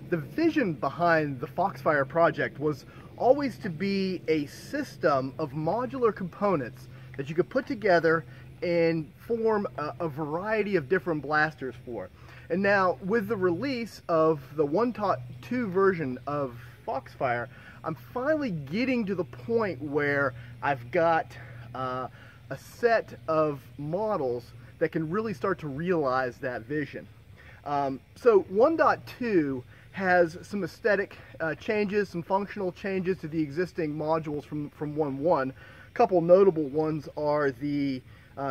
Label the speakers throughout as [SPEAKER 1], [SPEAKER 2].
[SPEAKER 1] the vision behind the Foxfire project was always to be a system of modular components that you could put together and form a variety of different blasters for. And now with the release of the 1.2 version of Foxfire, I'm finally getting to the point where I've got a set of models that can really start to realize that vision. So 1.2 has some aesthetic changes, some functional changes to the existing modules from 1.1. A couple notable ones are the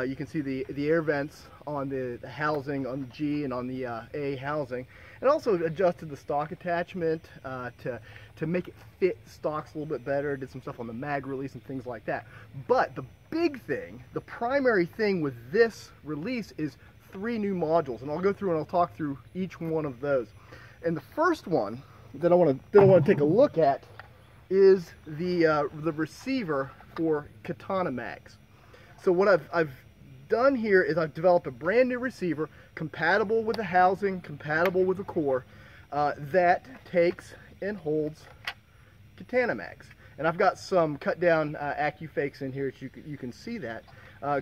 [SPEAKER 1] you can see the air vents on the housing on the G and on the A housing, and also adjusted the stock attachment to make it fit stocks a little bit better. Did some stuff on the mag release and things like that. But the big thing, the primary thing with this release is 3 new modules, and I'll go through and I'll talk through each one of those. And the first one that I want to take a look at is the receiver for Katana Mags. So what I've done here is I've developed a brand new receiver compatible with the housing, compatible with the core, that takes and holds Katana Mags. And I've got some cut down AccuFakes in here so you can see that.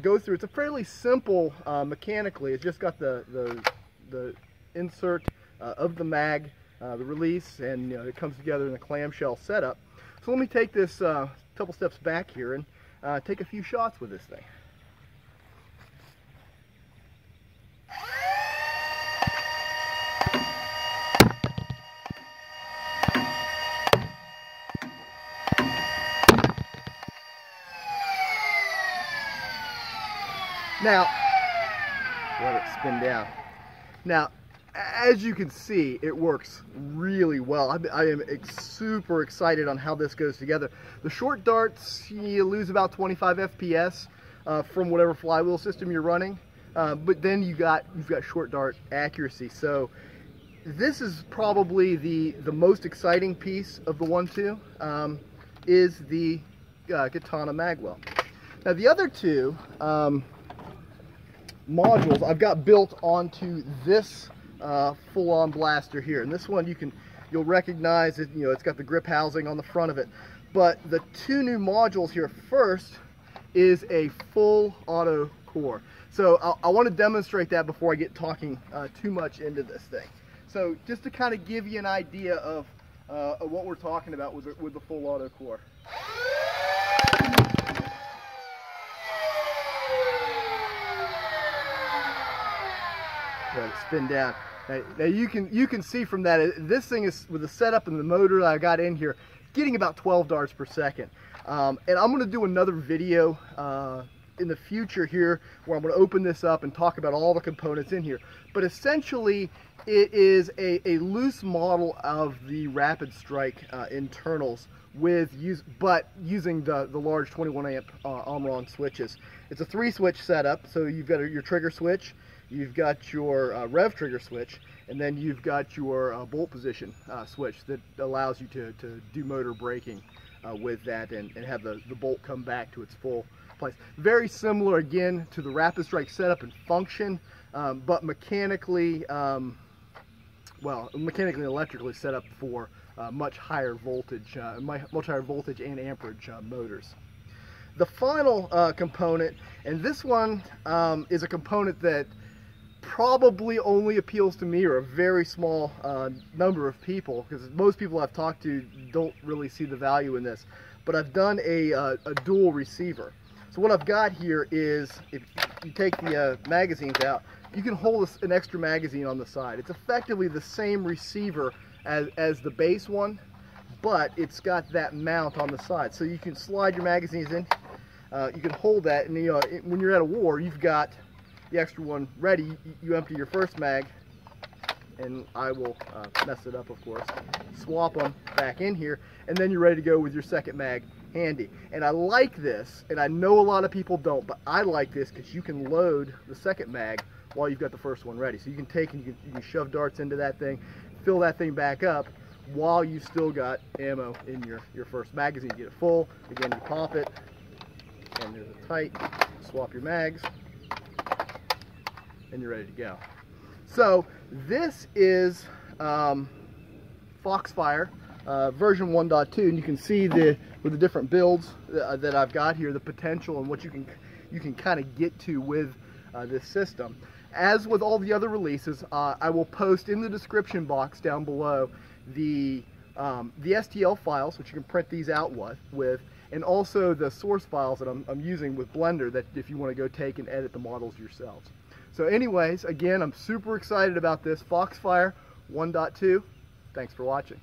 [SPEAKER 1] Go through. It's a fairly simple mechanically. It's just got the insert of the mag, the release, and it comes together in a clamshell setup. So let me take this couple steps back here and take a few shots with this thing. Now, let it spin down. Now, as you can see, it works really well. I am super excited on how this goes together. The short darts, you lose about 25 FPS from whatever flywheel system you're running, but then you've got short dart accuracy. So this is probably the most exciting piece of the 1.2 is the Katana Magwell. Now the other 2 modules I've got built onto this full-on blaster here, and this one you'll recognize it. It's got the grip housing on the front of it. But the 2 new modules here, first is a full auto core. So I want to demonstrate that before I get talking too much into this thing. So just to kind of give you an idea of what we're talking about with the full auto core. Let it spin down. Now you can see from that, this thing is, with the setup and the motor that I got in here, getting about 12 darts per second. And I'm going to do another video in the future here where I'm going to open this up and talk about all the components in here. But essentially it is a loose model of the Rapid Strike internals but using the large 21 amp Omron switches. It's a 3-switch setup, so you've got your trigger switch, you've got your rev trigger switch, and then you've got your bolt position switch that allows you to do motor braking with that and have the bolt come back to its full place. Very similar again to the Rapid Strike setup and function, but mechanically and electrically set up for much higher voltage and amperage motors. The final component, and this one is a component that probably only appeals to me or a very small number of people, because most people I've talked to don't really see the value in this. But I've done a dual receiver. So what I've got here is, if you take the magazines out, you can hold an extra magazine on the side. It's effectively the same receiver as the base one, but it's got that mount on the side. So you can slide your magazines in, you can hold that, and when you're at a war, you've got the extra one ready. You empty your first mag, and I will mess it up, of course, swap them back in here, and then you're ready to go with your second mag handy. And I like this, and I know a lot of people don't, but I like this because you can load the second mag while you've got the first one ready. So you can take and you can shove darts into that thing, fill that thing back up while you've still got ammo in your first magazine. You get it full, again you pop it, and there's a tight, swap your mags, and you're ready to go. So this is Foxfire version 1.2, and you can see with the different builds that I've got here, the potential and what you can kind of get to with this system. As with all the other releases, I will post in the description box down below the STL files, which you can print these out with, and also the source files that I'm using with Blender, that if you want to go take and edit the models yourselves. So anyways, again, I'm super excited about this Foxfire 1.2. Thanks for watching.